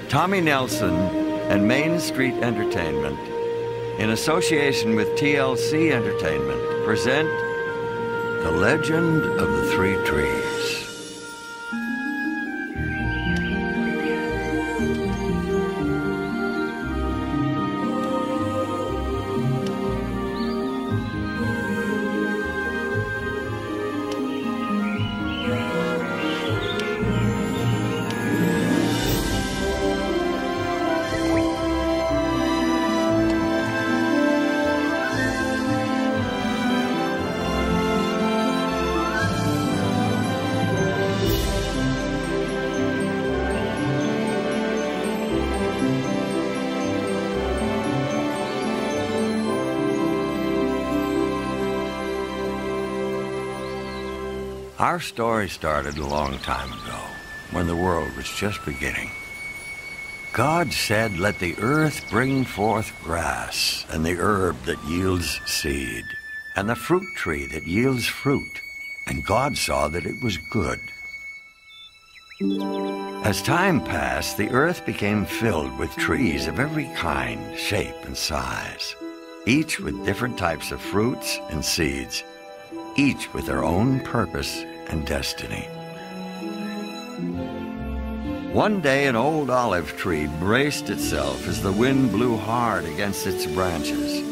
Tommy Nelson and Main Street Entertainment, in association with TLC Entertainment, present The Legend of the Three Trees. Our story started a long time ago, when the world was just beginning. God said, "Let the earth bring forth grass, and the herb that yields seed, and the fruit tree that yields fruit." And God saw that it was good. As time passed, the earth became filled with trees of every kind, shape, and size, each with different types of fruits and seeds, each with their own purpose and destiny. One day, an old olive tree braced itself as the wind blew hard against its branches.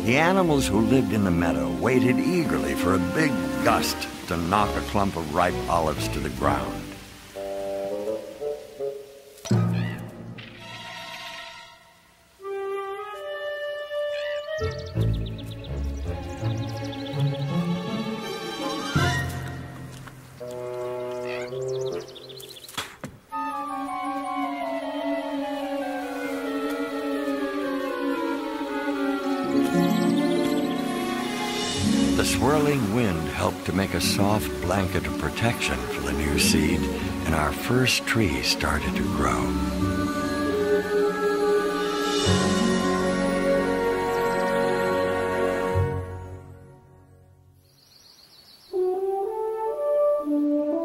The animals who lived in the meadow waited eagerly for a big gust to knock a clump of ripe olives to the ground. The swirling wind helped to make a soft blanket of protection for the new seed, and our first tree started to grow.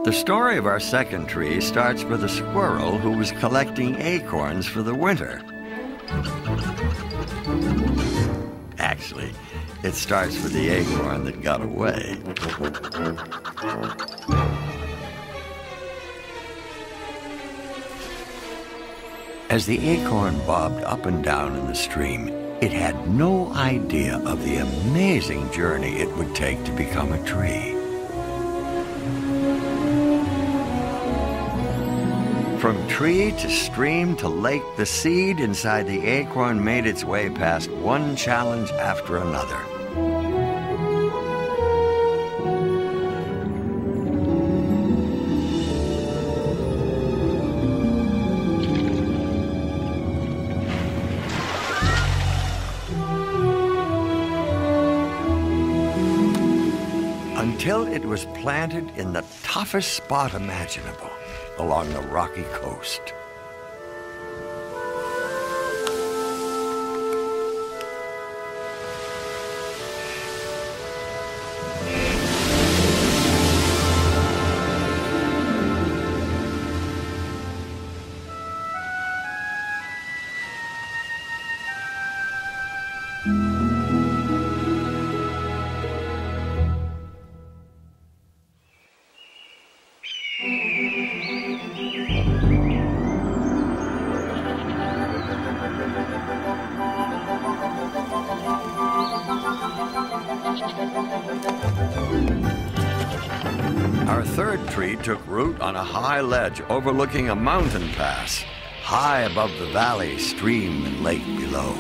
The story of our second tree starts with a squirrel who was collecting acorns for the winter. Actually, it starts with the acorn that got away. As the acorn bobbed up and down in the stream, it had no idea of the amazing journey it would take to become a tree. From tree to stream to lake, the seed inside the acorn made its way past one challenge after another. Until it was planted in the toughest spot imaginable, along the rocky coast. Our third tree took root on a high ledge overlooking a mountain pass, high above the valley, stream, and lake below.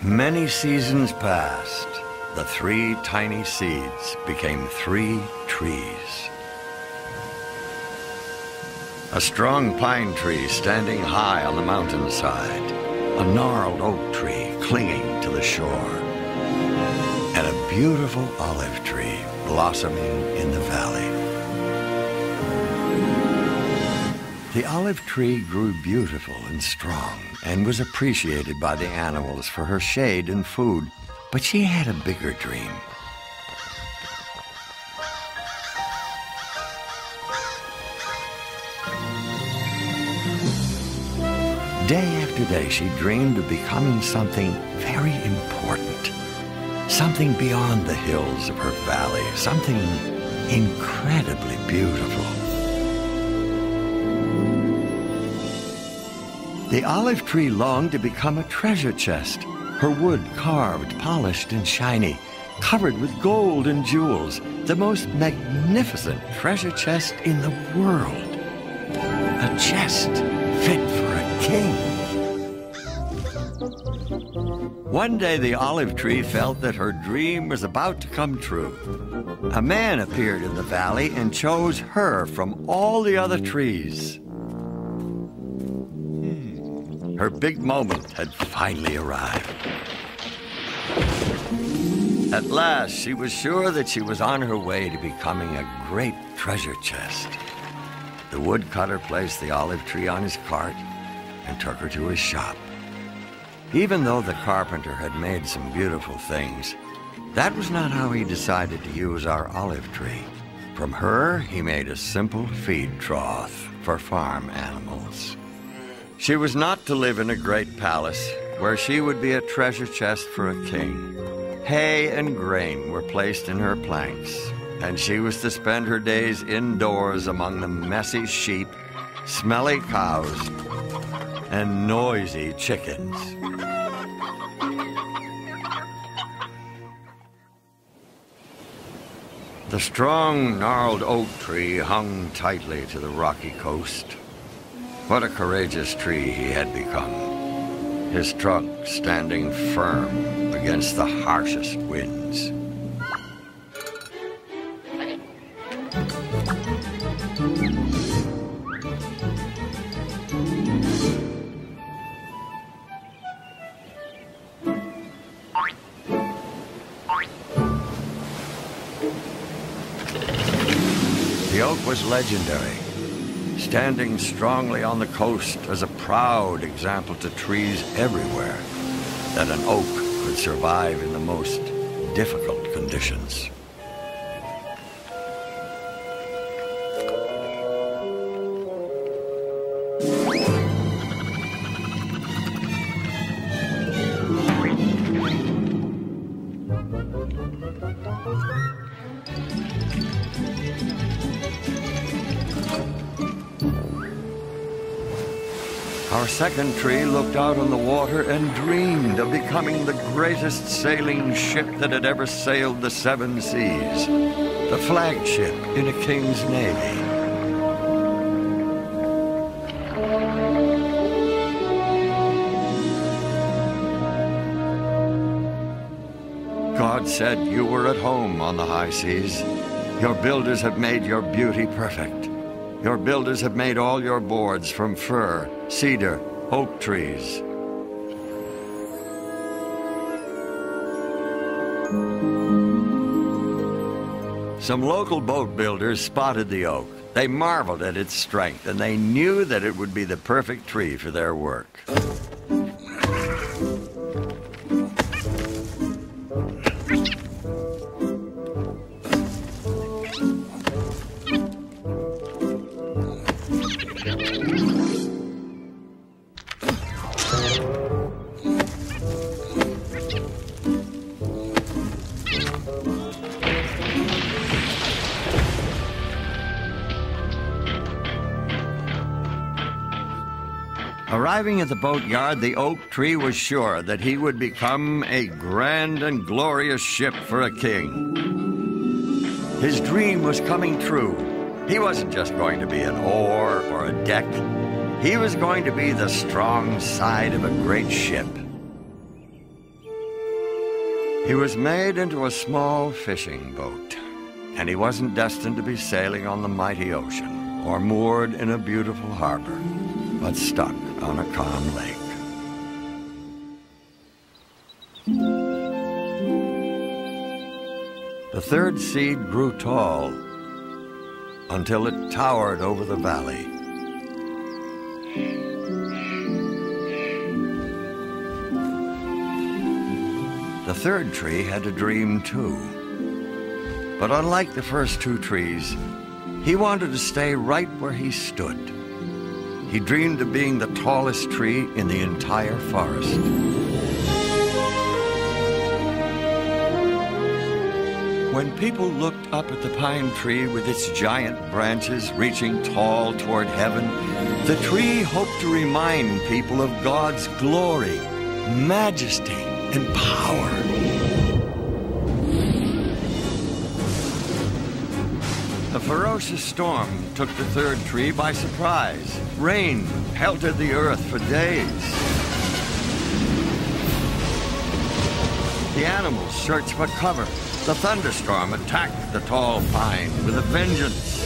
Many seasons passed. The 3 tiny seeds became 3 trees. A strong pine tree standing high on the mountainside, a gnarled oak tree clinging to the shore, and a beautiful olive tree blossoming in the valley. The olive tree grew beautiful and strong and was appreciated by the animals for her shade and food, but she had a bigger dream. Day after day, she dreamed of becoming something very important, something beyond the hills of her valley, something incredibly beautiful. The olive tree longed to become a treasure chest, her wood carved, polished, and shiny, covered with gold and jewels, the most magnificent treasure chest in the world. A chest fit for a king. One day the olive tree felt that her dream was about to come true. A man appeared in the valley and chose her from all the other trees. Her big moment had finally arrived. At last, she was sure that she was on her way to becoming a great treasure chest. The woodcutter placed the olive tree on his cart and took her to his shop. Even though the carpenter had made some beautiful things, that was not how he decided to use our olive tree. From her, he made a simple feed trough for farm animals. She was not to live in a great palace where she would be a treasure chest for a king. Hay and grain were placed in her planks, and she was to spend her days indoors among the messy sheep, smelly cows, and noisy chickens. The strong, gnarled oak tree hung tightly to the rocky coast. What a courageous tree he had become, his trunk standing firm against the harshest winds. The oak was legendary, standing strongly on the coast as a proud example to trees everywhere that an oak could survive in the most difficult conditions. Our second tree looked out on the water and dreamed of becoming the greatest sailing ship that had ever sailed the 7 seas, the flagship in a king's navy. God said you were at home on the high seas. Your builders have made your beauty perfect. Your builders have made all your boards from fir, cedar, oak trees. Some local boat builders spotted the oak. They marveled at its strength, and they knew that it would be the perfect tree for their work. Arriving at the boatyard, the oak tree was sure that he would become a grand and glorious ship for a king. His dream was coming true. He wasn't just going to be an oar or a deck. He was going to be the strong side of a great ship. He was made into a small fishing boat, and he wasn't destined to be sailing on the mighty ocean or moored in a beautiful harbor, but stuck on a calm lake. The third seed grew tall until it towered over the valley. The third tree had a dream too. But unlike the first two trees, he wanted to stay right where he stood. He dreamed of being the tallest tree in the entire forest. When people looked up at the pine tree with its giant branches reaching tall toward heaven, the tree hoped to remind people of God's glory, majesty, and power. A ferocious storm took the third tree by surprise. Rain pelted the earth for days. The animals searched for cover. The thunderstorm attacked the tall pine with a vengeance.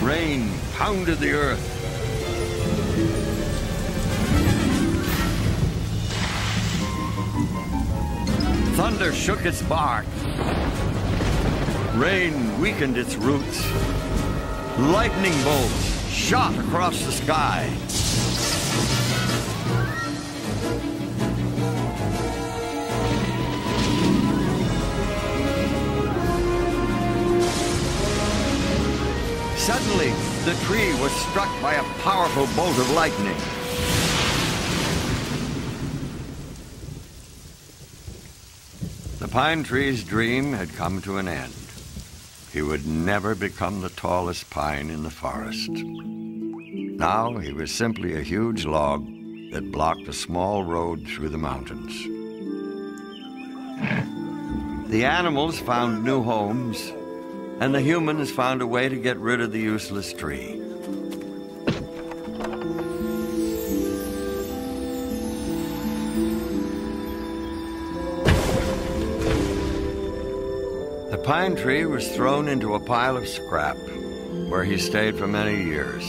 Rain pounded the earth. Thunder shook its bark. Rain weakened its roots. Lightning bolts shot across the sky. Suddenly, the tree was struck by a powerful bolt of lightning. The pine tree's dream had come to an end. He would never become the tallest pine in the forest. Now he was simply a huge log that blocked a small road through the mountains. The animals found new homes, and the humans found a way to get rid of the useless tree. The pine tree was thrown into a pile of scrap, where he stayed for many years.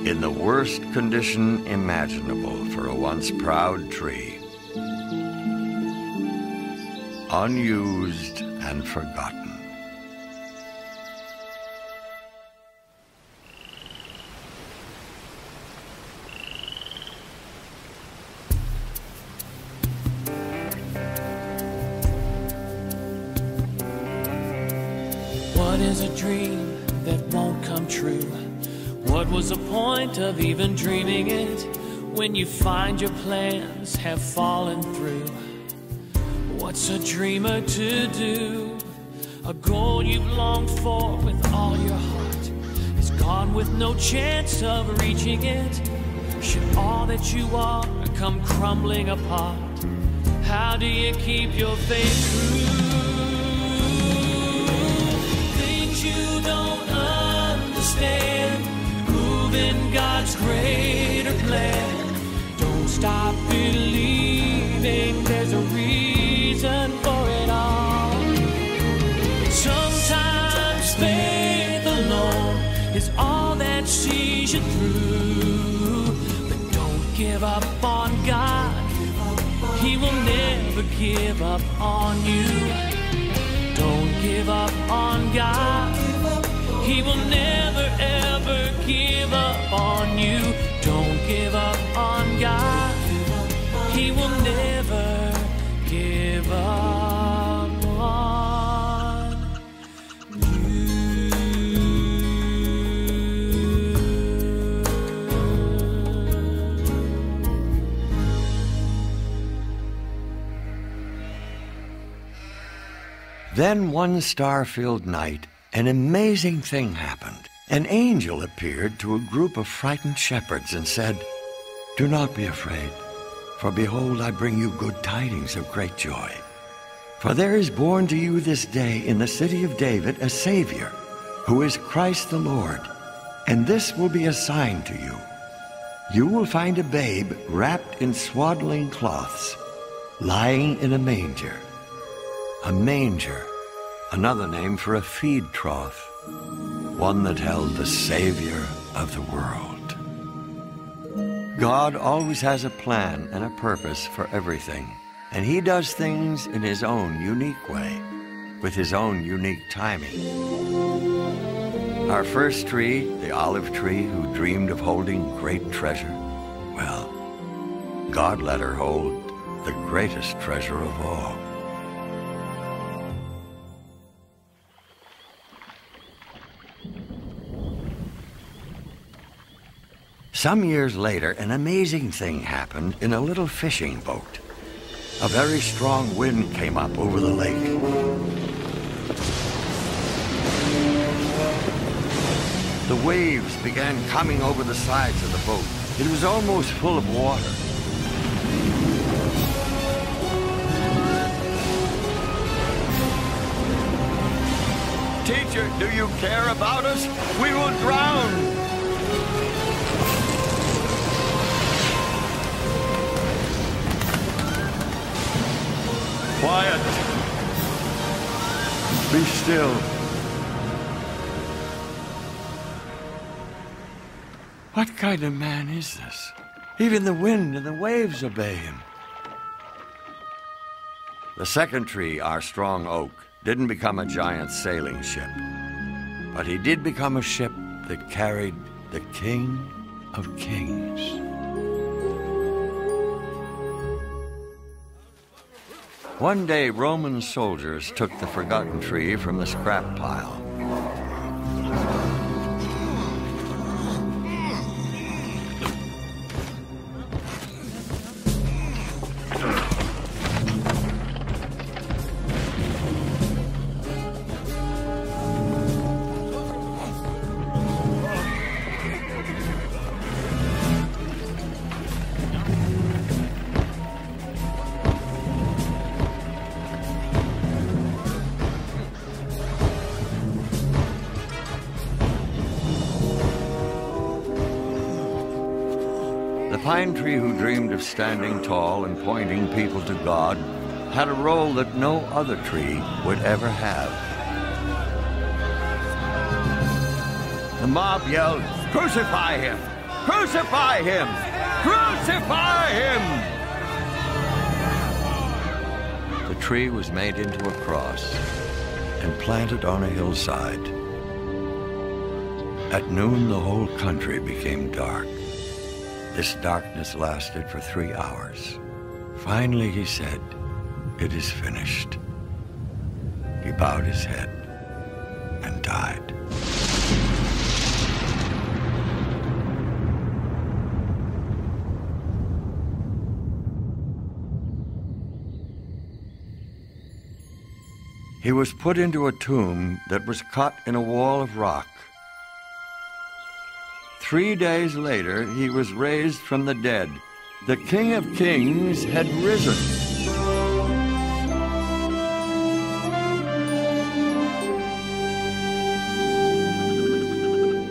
In the worst condition imaginable for a once proud tree. Unused and forgotten. What is a dream that won't come true? What was the point of even dreaming it when you find your plans have fallen through? What's a dreamer to do? A goal you've longed for with all your heart is gone with no chance of reaching it. Should all that you are come crumbling apart, how do you keep your faith true? Things you don't understand, move in God's greater plan. Don't stop believing there's a reason for it all. Sometimes faith alone is all that sees you through. But don't give up on God. He will never give up on you. Don't give up on God. He will never ever give up on you. Don't give up on God. He will never give up on you. Then one star-filled night, an amazing thing happened. An angel appeared to a group of frightened shepherds and said, "Do not be afraid, for behold, I bring you good tidings of great joy. For there is born to you this day in the city of David a Savior, who is Christ the Lord. And this will be a sign to you. you will find a babe wrapped in swaddling cloths, lying in a manger. A manger, another name for a feed trough, one that held the Savior of the world. God always has a plan and a purpose for everything, and He does things in His own unique way, with His own unique timing. Our first tree, the olive tree who dreamed of holding great treasure, well, God let her hold the greatest treasure of all. Some years later, an amazing thing happened in a little fishing boat. A very strong wind came up over the lake. The waves began coming over the sides of the boat. It was almost full of water. Teacher, do you care about us? We will drown! Quiet. Be still. What kind of man is this? Even the wind and the waves obey him. The second tree, our strong oak, didn't become a giant sailing ship, but he did become a ship that carried the King of Kings. One day, Roman soldiers took the forgotten tree from the scrap pile. The pine tree who dreamed of standing tall and pointing people to God had a role that no other tree would ever have. The mob yelled, "Crucify him! Crucify him! Crucify him!" The tree was made into a cross and planted on a hillside. At noon, the whole country became dark. This darkness lasted for 3 hours. Finally, he said, "It is finished." He bowed his head and died. He was put into a tomb that was cut in a wall of rock. 3 days later, he was raised from the dead. The King of Kings had risen.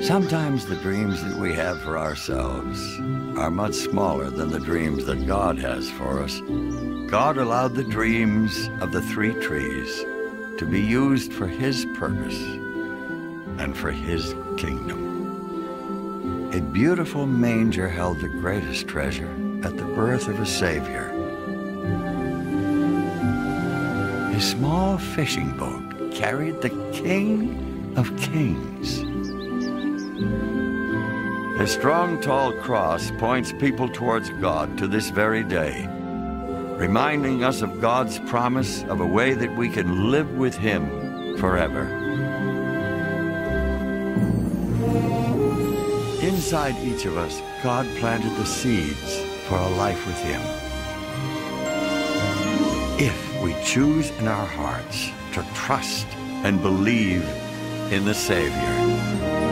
Sometimes the dreams that we have for ourselves are much smaller than the dreams that God has for us. God allowed the dreams of the 3 trees to be used for His purpose and for His kingdom. A beautiful manger held the greatest treasure at the birth of a Savior. A small fishing boat carried the King of Kings. A strong, tall cross points people towards God to this very day, reminding us of God's promise of a way that we can live with Him forever. Inside each of us, God planted the seeds for a life with Him. If we choose in our hearts to trust and believe in the Savior.